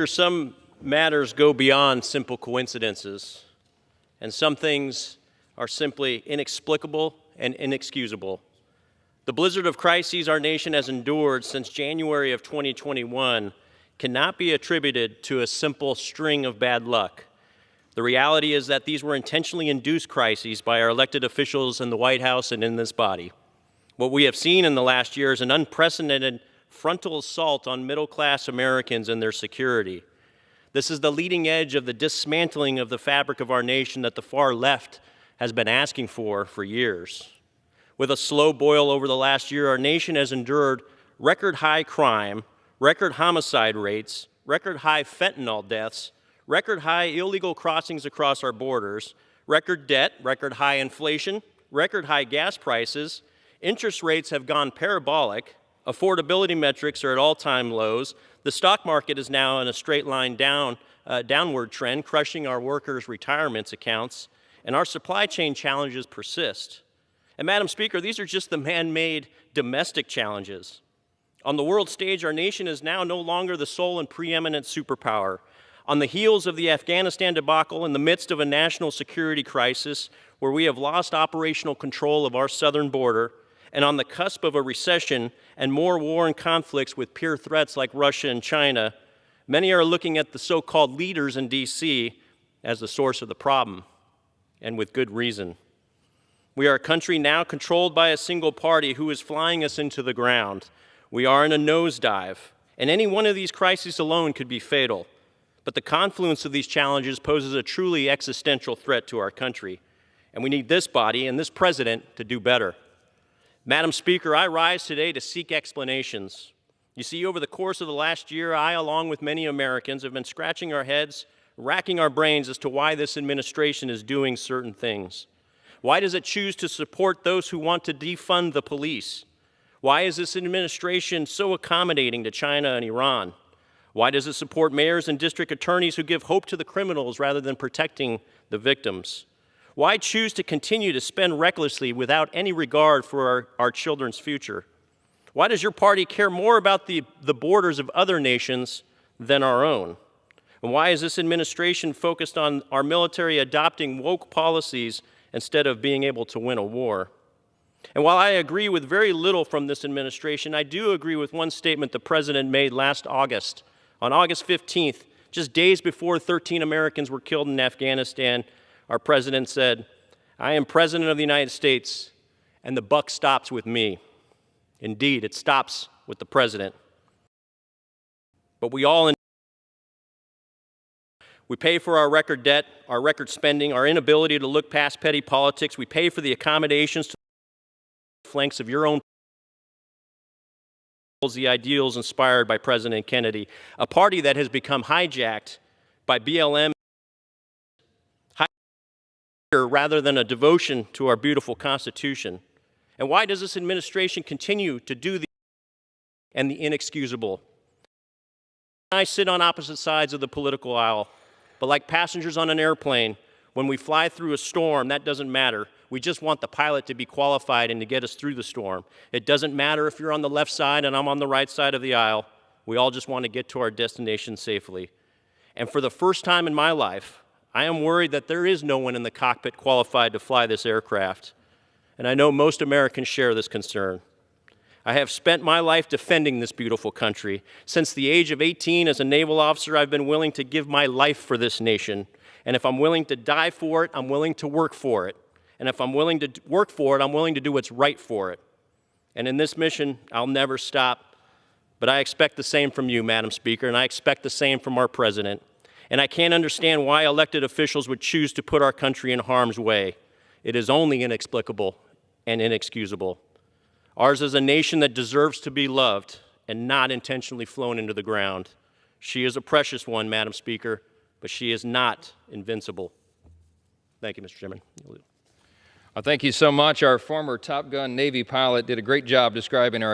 Some matters go beyond simple coincidences, and some things are simply inexplicable and inexcusable. The blizzard of crises our nation has endured since January of 2021 cannot be attributed to a simple string of bad luck. The reality is that these were intentionally induced crises by our elected officials in the White House and in this body. What we have seen in the last year is an unprecedented frontal assault on middle-class Americans and their security. This is the leading edge of the dismantling of the fabric of our nation that the far left has been asking for years. With a slow boil over the last year, our nation has endured record-high crime, record homicide rates, record-high fentanyl deaths, record-high illegal crossings across our borders, record debt, record-high inflation, record-high gas prices. Interest rates have gone parabolic. Affordability metrics are at all-time lows. The stock market is now in a straight line downward trend, crushing our workers' retirement accounts, and our supply chain challenges persist. And Madam Speaker, these are just the man-made domestic challenges. On the world stage, our nation is now no longer the sole and preeminent superpower. On the heels of the Afghanistan debacle, in the midst of a national security crisis where we have lost operational control of our southern border, and on the cusp of a recession and more war and conflicts with peer threats like Russia and China, many are looking at the so-called leaders in D.C. as the source of the problem, and with good reason. We are a country now controlled by a single party who is flying us into the ground. We are in a nosedive, and any one of these crises alone could be fatal. But the confluence of these challenges poses a truly existential threat to our country, and we need this body and this president to do better. Madam Speaker, I rise today to seek explanations. You see, over the course of the last year, I, along with many Americans, have been scratching our heads, racking our brains as to why this administration is doing certain things. Why does it choose to support those who want to defund the police? Why is this administration so accommodating to China and Iran? Why does it support mayors and district attorneys who give hope to the criminals rather than protecting the victims? Why choose to continue to spend recklessly without any regard for our children's future? Why does your party care more about the borders of other nations than our own? And why is this administration focused on our military adopting woke policies instead of being able to win a war? And while I agree with very little from this administration, I do agree with one statement the President made last August. On August 15th, just days before 13 Americans were killed in Afghanistan, our President said, "I am President of the United States, and the buck stops with me." Indeed, it stops with the President. But we pay for our record debt, our record spending, our inability to look past petty politics. We pay for the accommodations to the flanks of your own the ideals inspired by President Kennedy, a party that has become hijacked by BLM rather than a devotion to our beautiful Constitution. And why does this administration continue to do the inexcusable? I sit on opposite sides of the political aisle, but like passengers on an airplane, when we fly through a storm, that doesn't matter. We just want the pilot to be qualified and to get us through the storm. It doesn't matter if you're on the left side and I'm on the right side of the aisle. We all just want to get to our destination safely. And for the first time in my life, I am worried that there is no one in the cockpit qualified to fly this aircraft. And I know most Americans share this concern. I have spent my life defending this beautiful country. Since the age of 18 as a naval officer, I've been willing to give my life for this nation. And if I'm willing to die for it, I'm willing to work for it. And if I'm willing to work for it, I'm willing to do what's right for it. And in this mission, I'll never stop. But I expect the same from you, Madam Speaker, and I expect the same from our President. And I can't understand why elected officials would choose to put our country in harm's way. It is only inexplicable and inexcusable. Ours is a nation that deserves to be loved and not intentionally flown into the ground. She is a precious one, Madam Speaker, but she is not invincible. Thank you, Mr. Chairman. Thank you so much. Our former Top Gun Navy pilot did a great job describing our